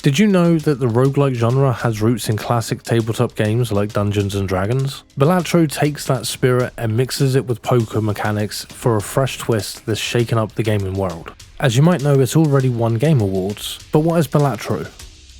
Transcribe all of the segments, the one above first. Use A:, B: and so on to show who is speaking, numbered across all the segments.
A: Did you know that the roguelike genre has roots in classic tabletop games like Dungeons & Dragons? Balatro takes that spirit and mixes it with poker mechanics for a fresh twist that's shaken up the gaming world. As you might know, it's already won Game Awards, but what is Balatro?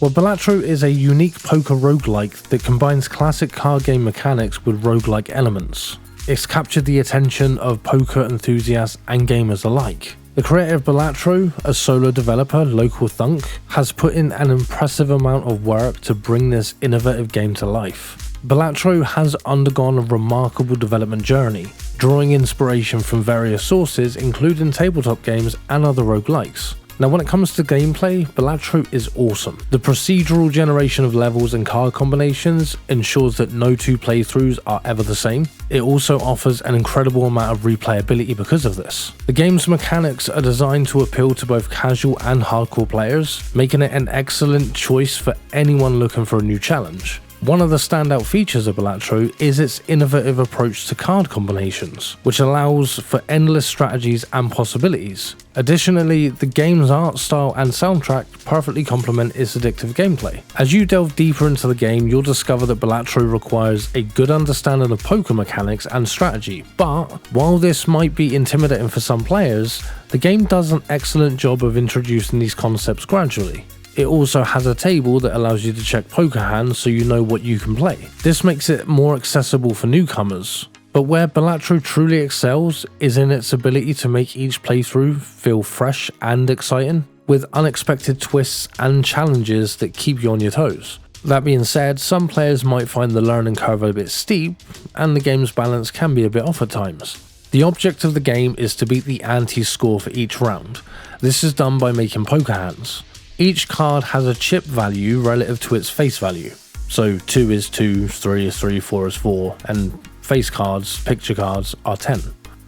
A: Well, Balatro is a unique poker roguelike that combines classic card game mechanics with roguelike elements. It's captured the attention of poker enthusiasts and gamers alike. The creator of Balatro, a solo developer, Local Thunk, has put in an impressive amount of work to bring this innovative game to life. Balatro has undergone a remarkable development journey, drawing inspiration from various sources including tabletop games and other roguelikes. Now when it comes to gameplay, Balatro is awesome. The procedural generation of levels and card combinations ensures that no two playthroughs are ever the same. It also offers an incredible amount of replayability because of this. The game's mechanics are designed to appeal to both casual and hardcore players, making it an excellent choice for anyone looking for a new challenge. One of the standout features of Balatro is its innovative approach to card combinations, which allows for endless strategies and possibilities. Additionally, the game's art style and soundtrack perfectly complement its addictive gameplay. As you delve deeper into the game, you'll discover that Balatro requires a good understanding of poker mechanics and strategy, but while this might be intimidating for some players, the game does an excellent job of introducing these concepts gradually. It also has a table that allows you to check poker hands so you know what you can play. This makes it more accessible for newcomers. But where Balatro truly excels is in its ability to make each playthrough feel fresh and exciting, with unexpected twists and challenges that keep you on your toes. That being said, some players might find the learning curve a bit steep, and the game's balance can be a bit off at times. The object of the game is to beat the ante score for each round. This is done by making poker hands. Each card has a chip value relative to its face value. So 2 is 2, 3 is 3, 4 is 4, and face cards, picture cards, are 10.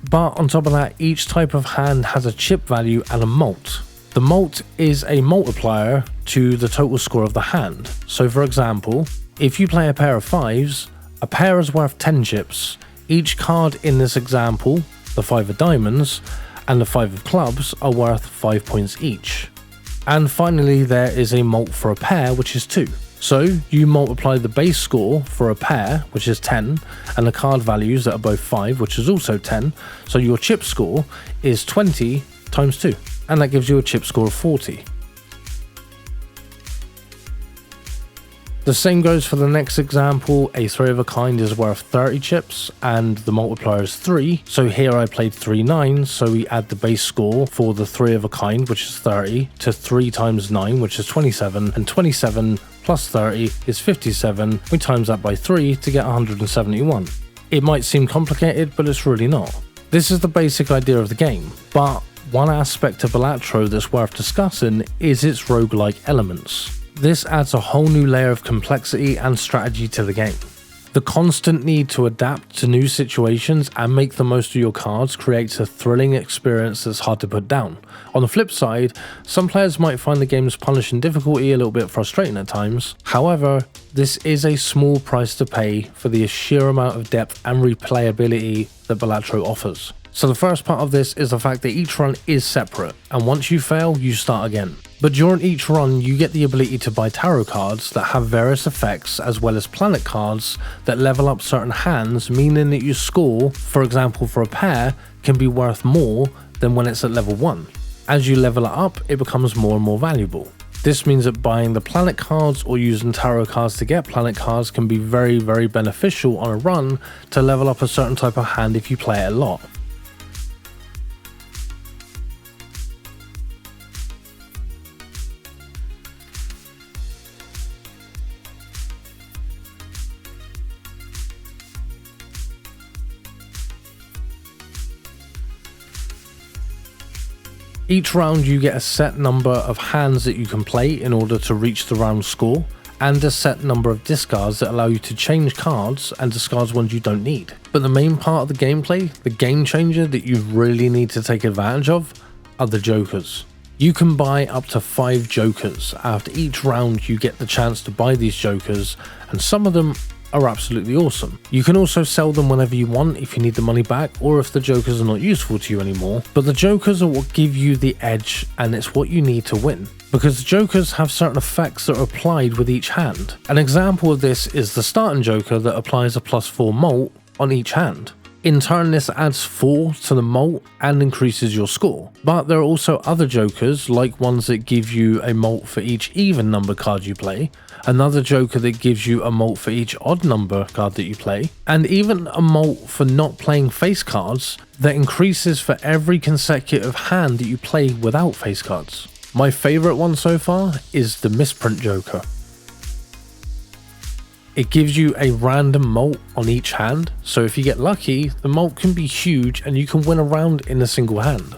A: But on top of that, each type of hand has a chip value and a mult. The mult is a multiplier to the total score of the hand. So for example, if you play a pair of 5s, a pair is worth 10 chips. Each card in this example, the 5 of diamonds and the 5 of clubs, are worth 5 points each. And finally, there is a mult for a pair, which is 2. So you multiply the base score for a pair, which is 10, and the card values that are both 5, which is also 10. So your chip score is 20 times 2, and that gives you a chip score of 40. The same goes for the next example. A 3 of a kind is worth 30 chips and the multiplier is 3. So here I played 3 9s, so we add the base score for the 3 of a kind, which is 30, to 3 times 9, which is 27, and 27 plus 30 is 57. We times that by 3 to get 171. It might seem complicated, but it's really not. This is the basic idea of the game, but one aspect of Balatro that's worth discussing is its roguelike elements. This adds a whole new layer of complexity and strategy to the game. The constant need to adapt to new situations and make the most of your cards creates a thrilling experience that's hard to put down. On the flip side, some players might find the game's punishing difficulty a little bit frustrating at times. However, this is a small price to pay for the sheer amount of depth and replayability that Balatro offers. So the first part of this is the fact that each run is separate, and once you fail, you start again. But during each run, you get the ability to buy tarot cards that have various effects, as well as planet cards that level up certain hands, meaning that your score, for example for a pair, can be worth more than when it's at level 1. As you level it up, it becomes more and more valuable. This means that buying the planet cards or using tarot cards to get planet cards can be very, very beneficial on a run to level up a certain type of hand if you play it a lot. Each round you get a set number of hands that you can play in order to reach the round score, and a set number of discards that allow you to change cards and discard ones you don't need. But the main part of the gameplay, the game changer that you really need to take advantage of, are the jokers. You can buy up to 5 jokers. After each round you get the chance to buy these jokers, and some of them are absolutely awesome. You can also sell them whenever you want if you need the money back or if the jokers are not useful to you anymore, but the jokers are what give you the edge and it's what you need to win. Because the jokers have certain effects that are applied with each hand. An example of this is the starting joker that applies a +4 mult on each hand. In turn, this adds 4 to the mult and increases your score. But there are also other jokers, like ones that give you a mult for each even number card you play, another joker that gives you a mult for each odd number card that you play, and even a mult for not playing face cards that increases for every consecutive hand that you play without face cards. My favourite one so far is the misprint joker. It gives you a random mult on each hand, so if you get lucky, the mult can be huge and you can win a round in a single hand.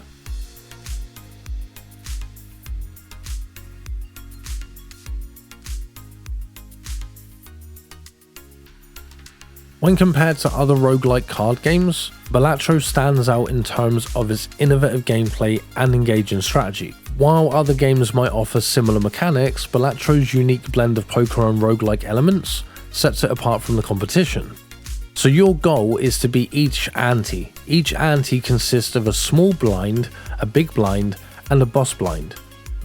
A: When compared to other roguelike card games, Balatro stands out in terms of its innovative gameplay and engaging strategy. While other games might offer similar mechanics, Balatro's unique blend of poker and roguelike elements sets it apart from the competition. So your goal is to beat each ante. Each ante consists of a small blind, a big blind, and a boss blind.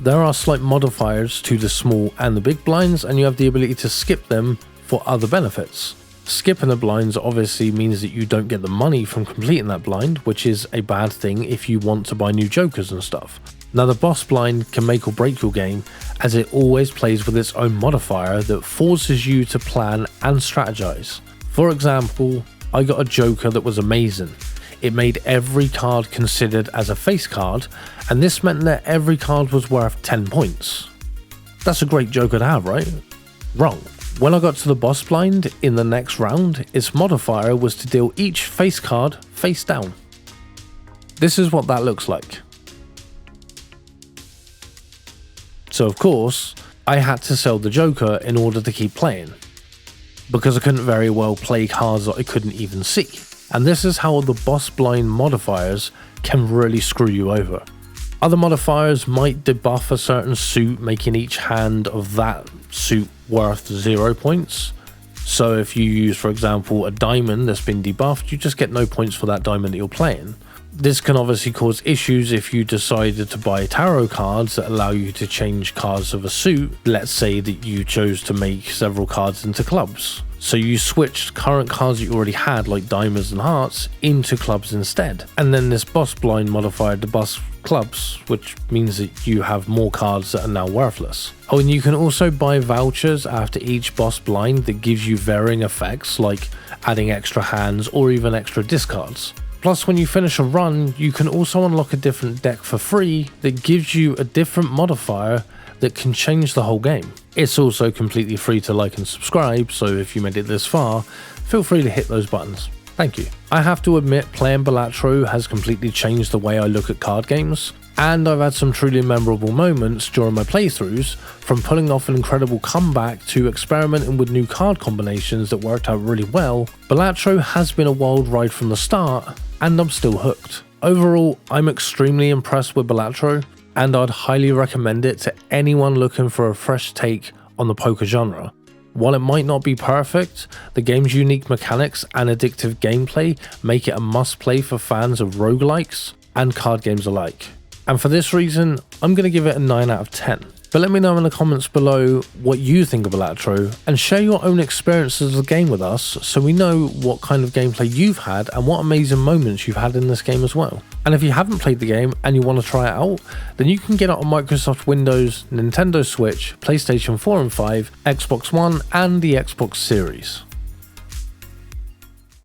A: There are slight modifiers to the small and the big blinds, and you have the ability to skip them for other benefits. Skipping the blinds obviously means that you don't get the money from completing that blind, which is a bad thing if you want to buy new jokers and stuff. Now the boss blind can make or break your game, as it always plays with its own modifier that forces you to plan and strategize. For example, I got a joker that was amazing. It made every card considered as a face card, and this meant that every card was worth 10 points. That's a great joker to have, right? Wrong. When I got to the boss blind in the next round, its modifier was to deal each face card face down. This is what that looks like. So of course, I had to sell the joker in order to keep playing, because I couldn't very well play cards that I couldn't even see. And this is how the boss blind modifiers can really screw you over. Other modifiers might debuff a certain suit, making each hand of that suit worth 0 points. So if you use, for example, a diamond that's been debuffed, you just get no points for that diamond that you're playing. This can obviously cause issues if you decided to buy tarot cards that allow you to change cards of a suit. Let's say that you chose to make several cards into clubs. So you switched current cards that you already had, like diamonds and hearts, into clubs instead. And then this boss blind modified the boss clubs, which means that you have more cards that are now worthless. Oh, and you can also buy vouchers after each boss blind that gives you varying effects, like adding extra hands or even extra discards. Plus, when you finish a run, you can also unlock a different deck for free that gives you a different modifier that can change the whole game. It's also completely free to like and subscribe, so if you made it this far, feel free to hit those buttons. Thank you. I have to admit, playing Balatro has completely changed the way I look at card games, and I've had some truly memorable moments during my playthroughs, from pulling off an incredible comeback to experimenting with new card combinations that worked out really well. Balatro has been a wild ride from the start, and I'm still hooked. Overall, I'm extremely impressed with Balatro, and I'd highly recommend it to anyone looking for a fresh take on the poker genre. While it might not be perfect, the game's unique mechanics and addictive gameplay make it a must-play for fans of roguelikes and card games alike. And for this reason, I'm going to give it a 9 out of 10. But let me know in the comments below what you think of Balatro, and share your own experiences of the game with us so we know what kind of gameplay you've had and what amazing moments you've had in this game as well. And if you haven't played the game and you want to try it out, then you can get it on Microsoft Windows, Nintendo Switch, PlayStation 4 and 5, Xbox One and the Xbox Series.